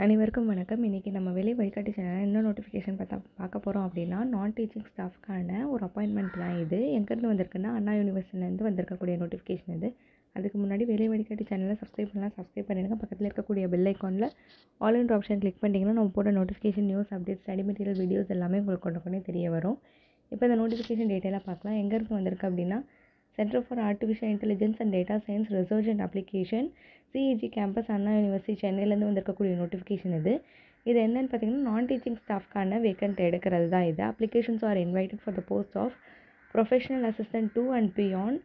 அனைவருக்கும் வணக்கம். இன்றைக்கி நம்ம வேலை வழிகாட்டி சேனலில் என்ன நோட்டிஃபிகேஷன் பார்க்க போகிறோம் அப்படின்னா, நான் டீச்சிங் ஸ்டாஃப்க்கான ஒரு அப்பாயின்மெண்ட் தான் இது. எங்கேருந்து வந்திருக்குன்னா, அண்ணா யூனிவர்சிட்டிலேருந்து வந்திருக்கக்கூடிய நோட்டிஃபிகேஷன் இது. அதுக்கு முன்னாடி வேலை வழிகாட்டி சேனலை சப்ஸ்கிரைப் பண்ணிடுங்க. பக்கத்தில் இருக்கக்கூடிய பெல் ஐக்கானில் ஆல் இன் ஆப்ஷன் கிளிக் பண்ணிங்கன்னா நம்ம போட notification, news updates, study material, videos எல்லாமே உங்களுக்கு கொண்டு தெரிய வரும். இப்போ இந்த நோட்டிஃபிகேஷன் டீட்டெயிலாக பார்க்கலாம். எங்கேருந்து வந்திருக்கு அப்படின்னா, centre for artificial intelligence and data science research and application, CEG campus, Anna university, சென்னையிலேருந்து வந்திருக்கக்கூடிய நோட்டிஃபிகேஷன் இது. இது என்னென்னு பார்த்தீங்கன்னா, நான் டீச்சிங் ஸ்டாஃப்க்கான வேக்கண்ட் எடுக்கிறது தான் இது. Applications are invited for the post of professional assistant 2 and beyond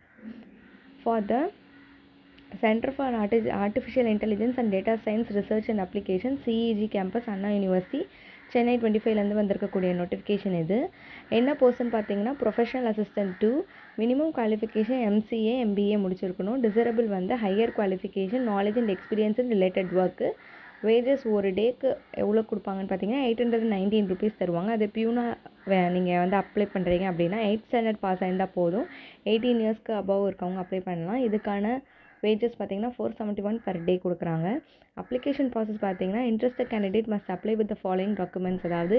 for the center for artificial intelligence and data science research and application, CEG campus, Anna university, Chennai 25லேருந்து வந்திருக்கக்கூடிய நோட்டிஃபிகேஷன் இது. என்ன போஸ்ட்னு பார்த்தீங்கன்னா, professional assistant 2, minimum qualification MCA MBA முடிச்சிருக்கணும். Desirable higher qualification, knowledge and experience in related work. Wages ஒரு டேக்கு எவ்வளோ கொடுப்பாங்கன்னு பார்த்தீங்கன்னா 819 rupees தருவாங்க. அது பியூனாக நீங்கள் அப்ளை பண்ணுறீங்க அப்படின்னா 8th standard பாஸ் ஆயிருந்தால் போதும். 18 yearsக்கு அபவ் இருக்கவங்க அப்ளை பண்ணலாம். இதுக்கான வேஜஸ் பார்த்தீங்கன்னா 471 per day கொடுக்குறாங்க. அப்ளிகேஷன் ப்ராசஸ் பார்த்தீங்கன்னா, interested candidate must apply with the following documents. அதாவது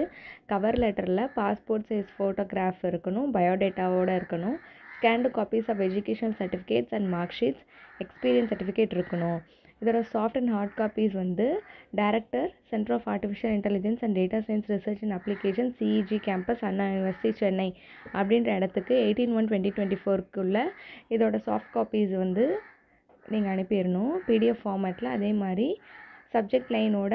கவர் லெட்டரில் பாஸ்போர்ட் சைஸ் ஃபோட்டோகிராஃப் இருக்கணும், பயோடேட்டாவோடு இருக்கணும், scanned copies of educational certificates and mark sheets, experience certificate இருக்கணும். இதோட soft and hard copies director, centre of artificial intelligence and data science research and application, CEG campus, Anna university, Chennai அப்படின்ற இடத்துக்கு 18/1/2024க்குள்ள இதோட soft copies நீங்கள் அனுப்பிடணும் PDF ஃபார்மேட்டில். அதே மாதிரி subject லைனோட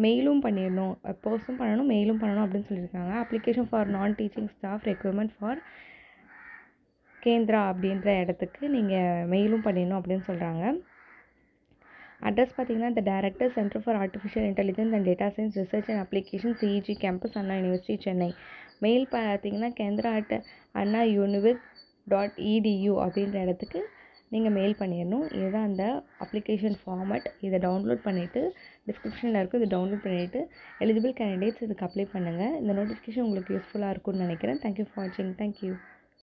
மெயிலும் பண்ணிடணும், போஸ்ட்டும் பண்ணணும், மெயிலும் பண்ணணும் அப்படின்னு சொல்லியிருக்காங்க. அப்ளிகேஷன் ஃபார் நான் teaching staff recruitment for Kendra அப்படின்ற இடத்துக்கு நீங்கள் மெயிலும் பண்ணிடணும் அப்படின்னு சொல்கிறாங்க. அட்ரஸ் பார்த்தீங்கன்னா, the director, centre for artificial intelligence and data science research and application, CEG campus, Anna university, Chennai. Mail பார்த்தீங்கன்னா, kendra@annauniv.edu அப்படின்ற இடத்துக்கு நீங்கள் மெயில் பண்ணிடணும். இதுதான் அந்த அப்ளிகேஷன் ஃபார்மேட். இதை டவுன்லோட் பண்ணிவிட்டு டிஸ்கிரிப்ஷனில் இருக்குது, இதை டவுன்லோட் பண்ணிவிட்டு எலிஜிபிள் கேண்டிடேட்ஸ் இதுக்கு அப்ளை பண்ணுங்கள். இந்த நோட்டிஃபிகேஷன் உங்களுக்கு யூஸ்ஃபுல்லாக இருக்கும்னு நினைக்கிறேன். தேங்க்யூ ஃபார் வாட்சிங். தேங்க்யூ.